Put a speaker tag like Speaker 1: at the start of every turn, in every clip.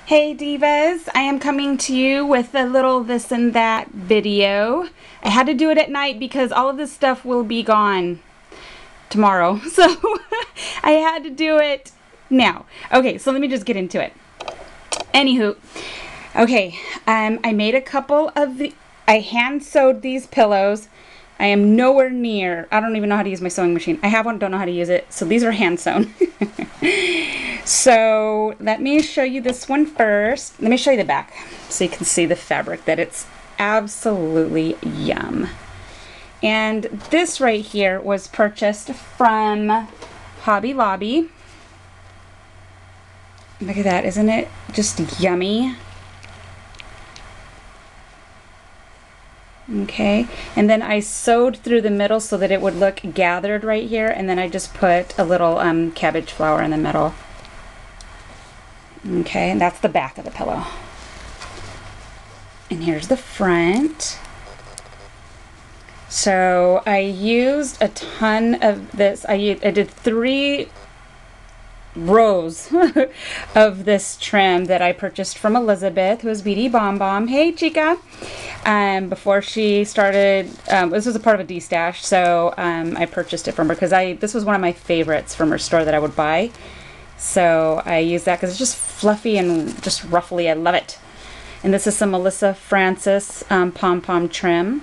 Speaker 1: Hey divas, I am coming to you with a little this and that video. I had to do it at night because all of this stuff will be gone tomorrow. So I had to do it now. Okay, so let me just get into it. Anywho, okay, I made a couple of I hand sewed these pillows. I am nowhere near, I don't even know how to use my sewing machine. I have one, don't know how to use it. So these are hand sewn. So let me show you this one first. Let me show you the back so you can see the fabric, that it's absolutely yum. And this right here was purchased from Hobby Lobby. Look at that, isn't it just yummy? Okay, and then I sewed through the middle so that it would look gathered right here, and then I just put a little cabbage flower in the middle. Okay, and that's the back of the pillow. And here's the front. So I used a ton of this. I did 3 rows of this trim that I purchased from Elizabeth, who is BD Bomb Bomb. Hey, chica. Before she started, this was a part of a D-stash, so I purchased it from her because this was one of my favorites from her store that I would buy. So I use that because it's just fluffy and just ruffly. I love it. And this is some Melissa Francis pom-pom trim.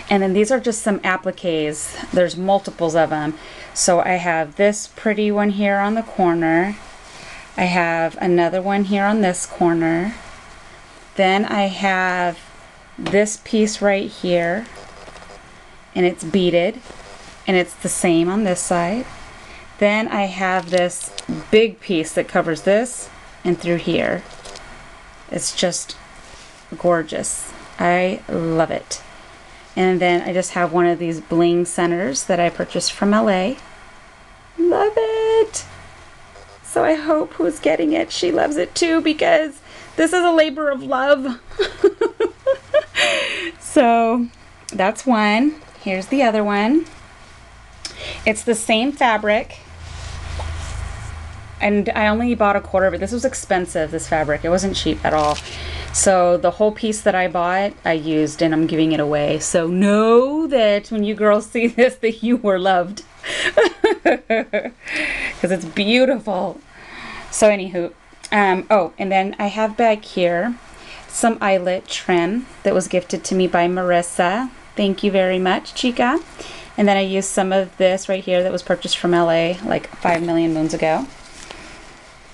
Speaker 1: And then these are just some appliques. There's multiples of them. So I have this pretty one here on the corner. I have another one here on this corner. Then I have this piece right here. And it's beaded. And it's the same on this side. Then I have this big piece that covers this and through here. It's just gorgeous. I love it. And then I just have one of these bling centers that I purchased from LA. Love it. So I hope who's getting it, she loves it too, because this is a labor of love. So that's one. Here's the other one. It's the same fabric. And I only bought a quarter of it. This was expensive, this fabric. It wasn't cheap at all. So the whole piece that I bought, I used, and I'm giving it away. So know that when you girls see this, that you were loved. Because it's beautiful. So anywho, oh, and then I have back here some eyelet trim that was gifted to me by Marissa. Thank you very much, chica. And then I used some of this right here that was purchased from LA like 5 million moons ago.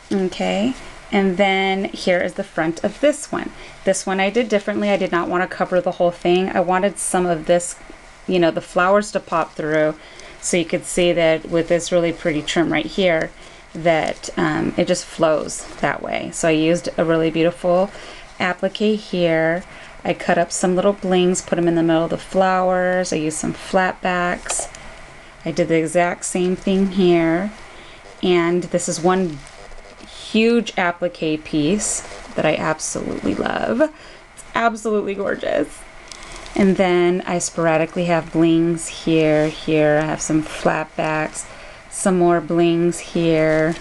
Speaker 1: Okay, and then here is the front of this one. This one I did differently. I did not want to cover the whole thing. I wanted some of this, you know, the flowers to pop through, so you could see that with this really pretty trim right here, that it just flows that way. So I used a really beautiful applique here. I cut up some little blings, put them in the middle of the flowers. I used some flat backs. I did the exact same thing here. And this is one huge applique piece that I absolutely love. It's absolutely gorgeous. And then I sporadically have blings here, here. I have some flat backs, some more blings here.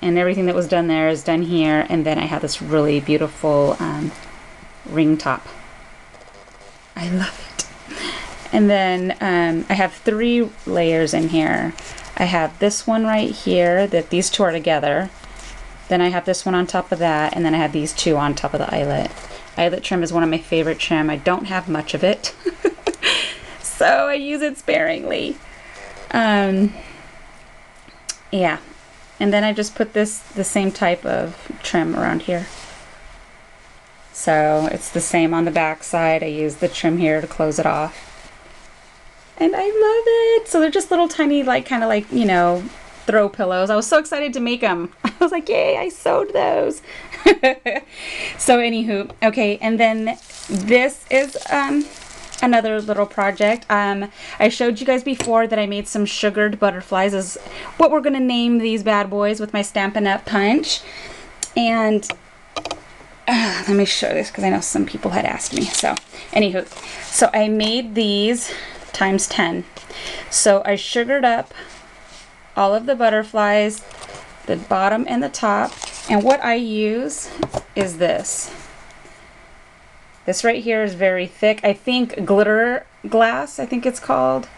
Speaker 1: And everything that was done there is done here. And then I have this really beautiful ring top. I love it. And then I have 3 layers in here. I have this one right here, that these 2 are together. Then I have this one on top of that, and then I have these 2 on top of the eyelet. Eyelet trim is one of my favorite trim. I don't have much of it, so I use it sparingly. Yeah, and then I just put the same type of trim around here. So it's the same on the back side. I use the trim here to close it off. And I love it. So they're just little tiny, like, kind of like, you know, throw pillows. I was so excited to make them. I was like, yay, I sewed those. So anywho, okay, and then this is another little project. I showed you guys before that I made some sugared butterflies, is what we're going to name these bad boys, with my Stampin' Up! Punch. And let me show this because I know some people had asked me. So anywho, so I made these times 10. So I sugared up all of the butterflies, the bottom and the top, And what I use is this. This right here is very thick. I think glitter glass, I think it's called.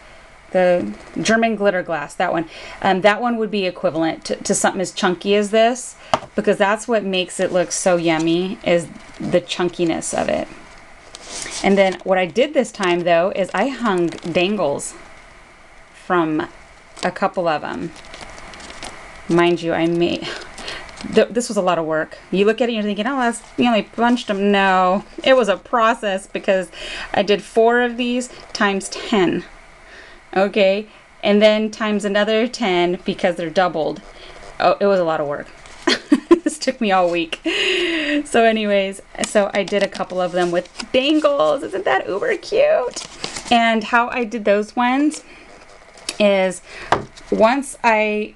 Speaker 1: The German glitter glass, that one. That one would be equivalent to something as chunky as this, because that's what makes it look so yummy, is the chunkiness of it. And then what I did this time though is I hung dangles from a couple of them. Mind you, I made... This was a lot of work. You look at it and you're thinking, oh, that's, you only bunched them. No, it was a process, because I did 4 of these times 10. Okay, and then times another 10 because they're doubled. Oh, it was a lot of work. This took me all week. So anyways, so I did a couple of them with dangles. Isn't that uber cute? And how I did those ones is, once I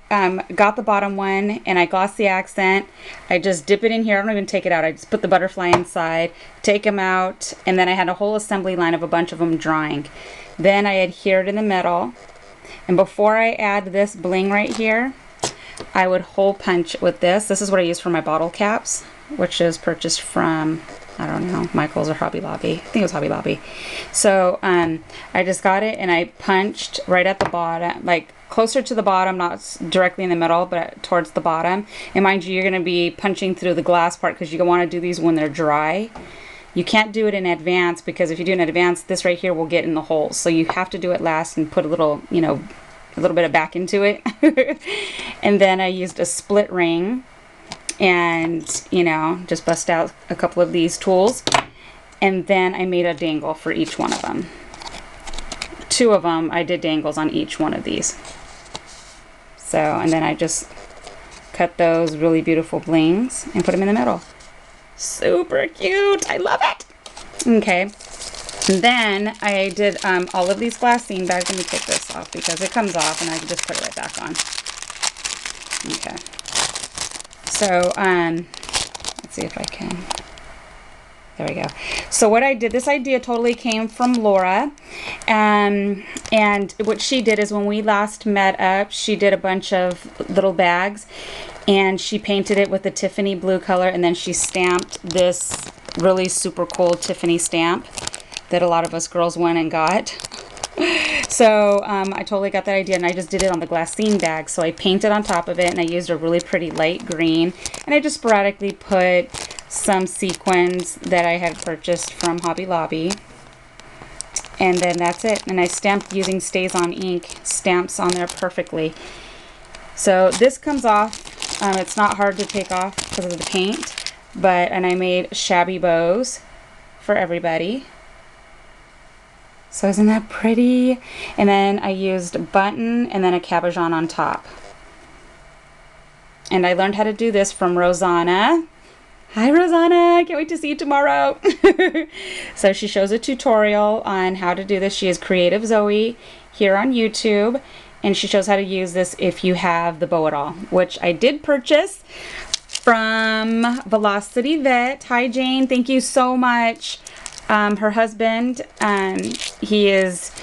Speaker 1: got the bottom one and I glossed the accent, I just dip it in here. I don't even take it out. I just put the butterfly inside, take them out, and then I had a whole assembly line of a bunch of them drying. Then I adhered in the middle, and before I add this bling right here, I would hole punch with this. This is what I use for my bottle caps, which is purchased from, I don't know, Michael's or Hobby Lobby. I think it was Hobby Lobby. So I just got it and I punched right at the bottom, like closer to the bottom, not directly in the middle, but towards the bottom. And mind you, you're going to be punching through the glass part because you want to do these when they're dry. You can't do it in advance, because if you do it in advance, this right here will get in the holes. So you have to do it last and put a little, you know, a little bit of back into it. And then I used a split ring and, you know, just bust out a couple of these tools. And then I made a dangle for each one of them. 2 of them, I did dangles on each one of these. So, and then I just cut those really beautiful blings and put them in the middle. Super cute. I love it. Okay. And then I did all of these glassine bags. Let me take this off because it comes off and I can just put it right back on. Okay. So, let's see if I can. There we go. So what I did, this idea totally came from Laura. And what she did is, when we last met up, she did a bunch of little bags and she painted it with the Tiffany blue color, and then she stamped this really super cool Tiffany stamp that a lot of us girls went and got. So I totally got that idea, and I just did it on the glassine bag. So I painted on top of it, and I used a really pretty light green, and I just sporadically put some sequins that I had purchased from Hobby Lobby. And then that's it. And I stamped using StazOn ink stamps on there perfectly. So this comes off. It's not hard to take off because of the paint. And I made shabby bows for everybody. So isn't that pretty? And then I used a button and then a cabochon on top. And I learned how to do this from Rosanna. Hi Rosanna, I can't wait to see you tomorrow. So she shows a tutorial on how to do this. She is Creative Zoe here on YouTube, and she shows how to use this if you have the bow at all, which I did purchase from Velocity Vet. Hi Jane, thank you so much. Her husband, he is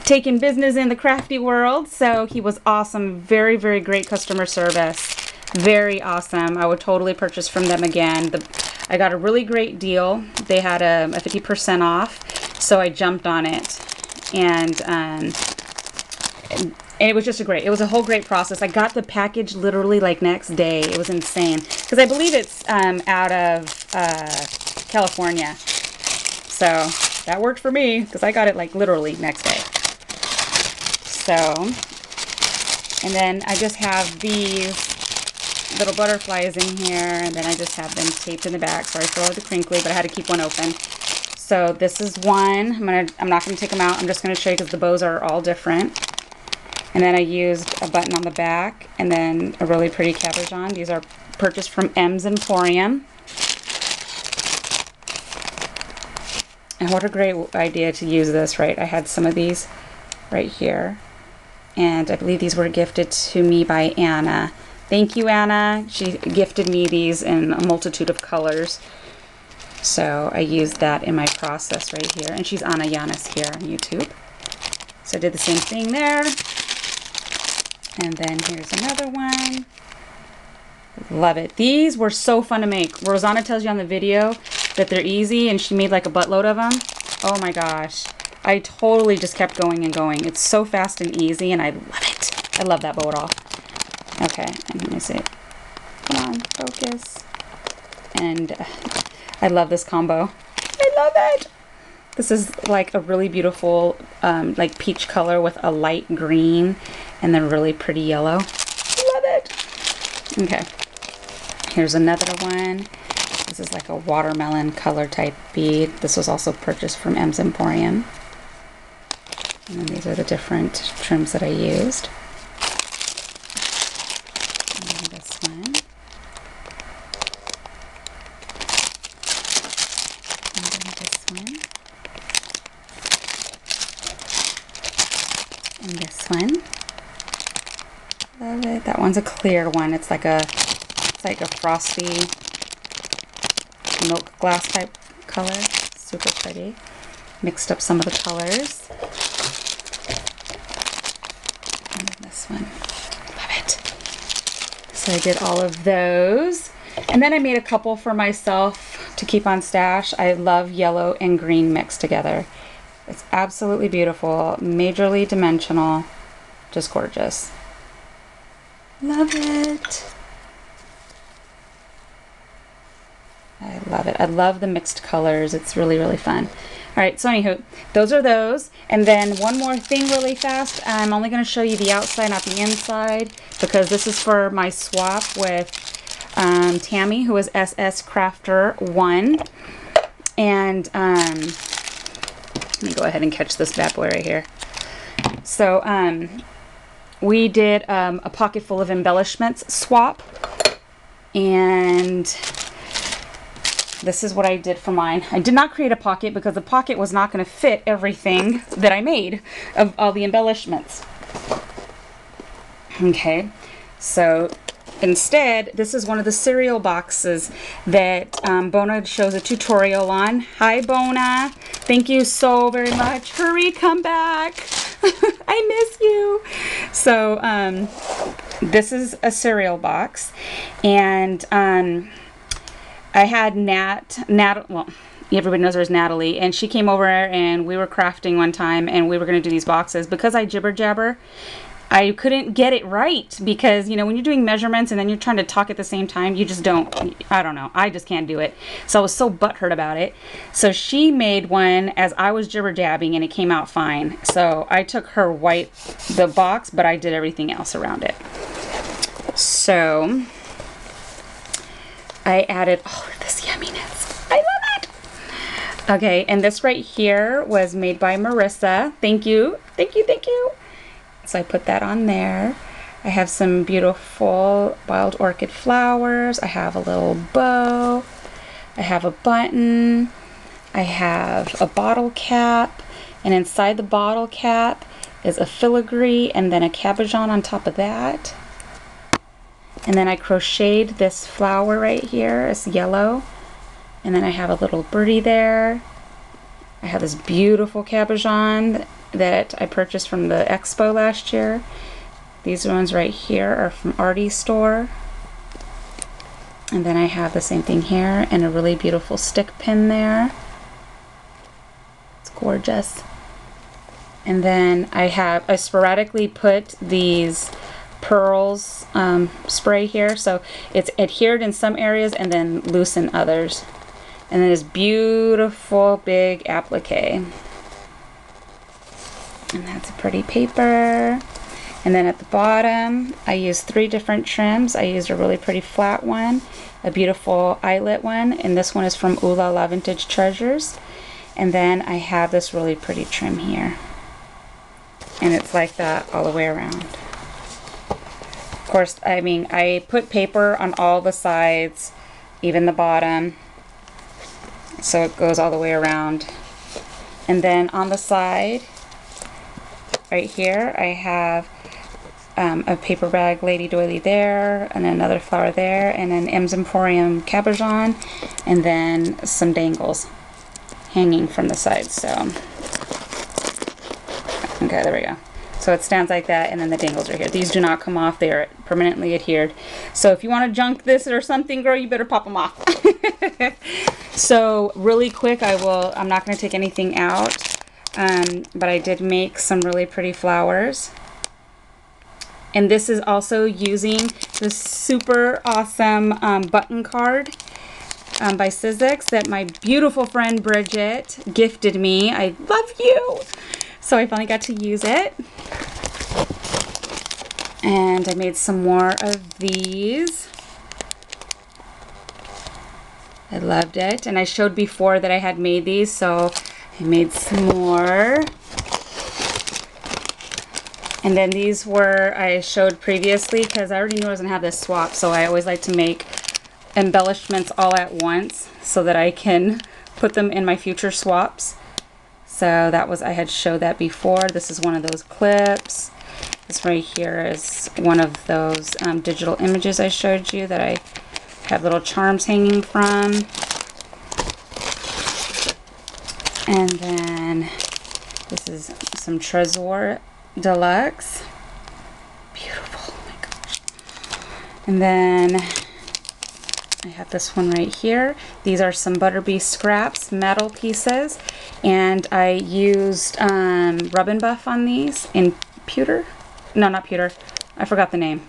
Speaker 1: taking business in the crafty world, so he was awesome. Very, very great customer service. Very awesome. I would totally purchase from them again. I got a really great deal. They had a 50% off, so I jumped on it. And it was just it was a whole great process. I got the package literally like next day. It was insane. Because I believe it's out of California. So that worked for me because I got it like literally next day. So, and then I just have these little butterflies in here, and then I just have them taped in the back. Sorry for all the crinkly, but I had to keep one open. So this is one. I'm not gonna take them out. I'm just gonna show you because the bows are all different. And then I used a button on the back, and then a really pretty cabochon. These are purchased from M's Emporium. And what a great idea to use this, right? I had some of these right here, and I believe these were gifted to me by Anna. Thank you, Anna. She gifted me these in a multitude of colors. So I used that in my process right here. And she's Anna Yanis here on YouTube. So I did the same thing there. And then here's another one. Love it. These were so fun to make. Rosanna tells you on the video that they're easy, and she made like a buttload of them. Oh my gosh. I totally just kept going and going. It's so fast and easy, and I love it. I love that bow roll. Okay, and let me see. Come on, focus. And I love this combo. I love it. This is like a really beautiful like peach color with a light green and then really pretty yellow. Love it. Okay. Here's another one. This is like a watermelon color type bead. This was also purchased from Ems Emporium. And then these are the different trims that I used. And this one. And then this one. And this one. Love it. That one's a clear one. It's like a frosty milk glass type color. Super pretty. Mixed up some of the colors. And this one. Love it. So I did all of those. And then I made a couple for myself to keep on stash. I love yellow and green mixed together. It's absolutely beautiful. Majorly dimensional. Just gorgeous. Love it. I love it. I love the mixed colors. It's really, really fun. All right, so anywho, those are those. And then one more thing really fast. I'm only going to show you the outside, not the inside, because this is for my swap with Tammy, who is SS Crafter 1. And let me go ahead and catch this bad boy right here. So we did a pocket full of embellishments swap. And this is what I did for mine. I did not create a pocket because the pocket was not going to fit everything that I made of all the embellishments. Okay, so instead, this is one of the cereal boxes that Bona shows a tutorial on. Hi, Bona. Thank you so very much. Hurry, come back. I miss you. So this is a cereal box, and I had well, everybody knows there's Natalie, and she came over and we were crafting one time, and we were going to do these boxes. Because I jibber jabber, I couldn't get it right, because, you know, when you're doing measurements and then you're trying to talk at the same time, you just don't, I don't know, I just can't do it. So I was so butthurt about it. So she made one as I was jibber jabbing, and it came out fine. So I took her the box, but I did everything else around it. So I added all of this yumminess. I love it. Okay, and this right here was made by Marissa. Thank you. Thank you, thank you. So I put that on there. I have some beautiful wild orchid flowers. I have a little bow. I have a button. I have a bottle cap. And inside the bottle cap is a filigree and then a cabochon on top of that. And then I crocheted this flower right here. It's yellow. And then I have a little birdie there. I have this beautiful cabochon that I purchased from the expo last year. These ones right here are from Artie's store. And then I have the same thing here and a really beautiful stick pin there. It's gorgeous. And then I sporadically put these pearls spray here, so it's adhered in some areas and then loose in others. And then this beautiful big applique, and that's a pretty paper. And then at the bottom I used 3 different trims. I used a really pretty flat one, a beautiful eyelet one, and this one is from Ooh La La Vintage Treasures. And then I have this really pretty trim here, and it's like that all the way around. Of course, I mean, I put paper on all the sides, even the bottom, so it goes all the way around. And then on the side, right here, I have a paper bag Lady Doily there, and another flower there, and an Ems Emporium cabochon, and then some dangles hanging from the sides. So, okay, there we go. So it stands like that, and then the dangles are here. These do not come off. They are permanently adhered. So if you want to junk this or something, girl, you better pop them off. So really quick, I'm not going to take anything out, but I did make some really pretty flowers. And this is also using the super awesome button card by Sizzix that my beautiful friend Bridget gifted me. I love you! So I finally got to use it. And I made some more of these. I loved it. And I showed before that I had made these, so I made some more. And then these were, I showed previously because I already knew I was going to have this swap, so I always like to make embellishments all at once so that I can put them in my future swaps. So that was, I had showed that before. This is one of those clips. This right here is one of those digital images I showed you that I have little charms hanging from. And then this is some Trésor Deluxe. Beautiful, oh my gosh. And then I have this one right here. These are some Butterbee Scraps metal pieces. And I used Rub and Buff on these in pewter. No, not pewter. I forgot the name.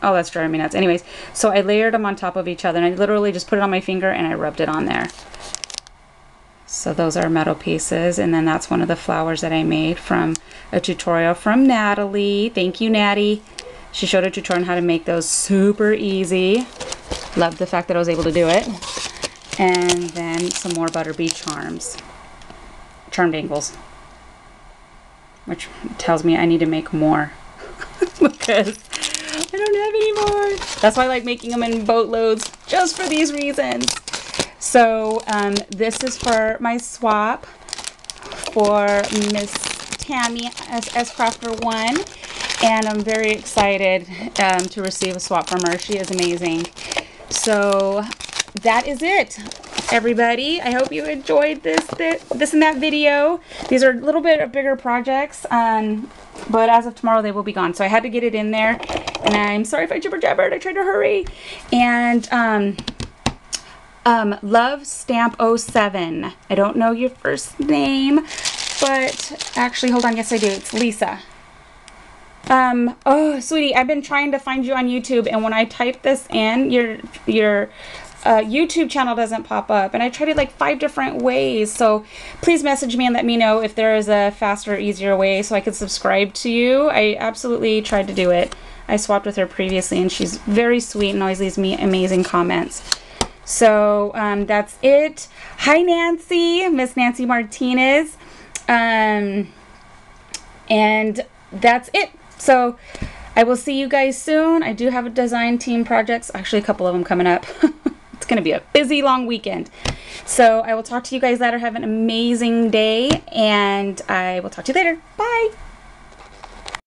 Speaker 1: Oh, that's driving me nuts. Anyways, so I layered them on top of each other, and I literally just put it on my finger and I rubbed it on there. So those are metal pieces, and then that's one of the flowers that I made from a tutorial from Natalie. Thank you, Natty. She showed a tutorial on how to make those super easy. Loved the fact that I was able to do it. And then some more Butterbee charms. Charmed angles. Which tells me I need to make more. Because I don't have any more. That's why I like making them in boatloads, just for these reasons. So this is for my swap for Miss Tammy as Crafter 1. And I'm very excited to receive a swap from her. She is amazing. So that is it, everybody. I hope you enjoyed this and that video. These are a little bit of bigger projects, but as of tomorrow they will be gone. So I had to get it in there, and I'm sorry if I jibber jabbered. I tried to hurry. And Love Stamp 07. I don't know your first name, but actually, hold on. Yes, I do. It's Lisa. Oh, sweetie, I've been trying to find you on YouTube, and when I type this in, your YouTube channel doesn't pop up, and I tried it like 5 different ways. So please message me and let me know if there is a faster, easier way so I could subscribe to you. I absolutely tried to do it. I swapped with her previously, and she's very sweet and always leaves me amazing comments. So that's it. Hi, Nancy, Miss Nancy Martinez, and that's it. So I will see you guys soon. I do have a design team projects, actually a couple of them coming up. It's going to be a busy, long weekend. So I will talk to you guys later. Have an amazing day, and I will talk to you later. Bye.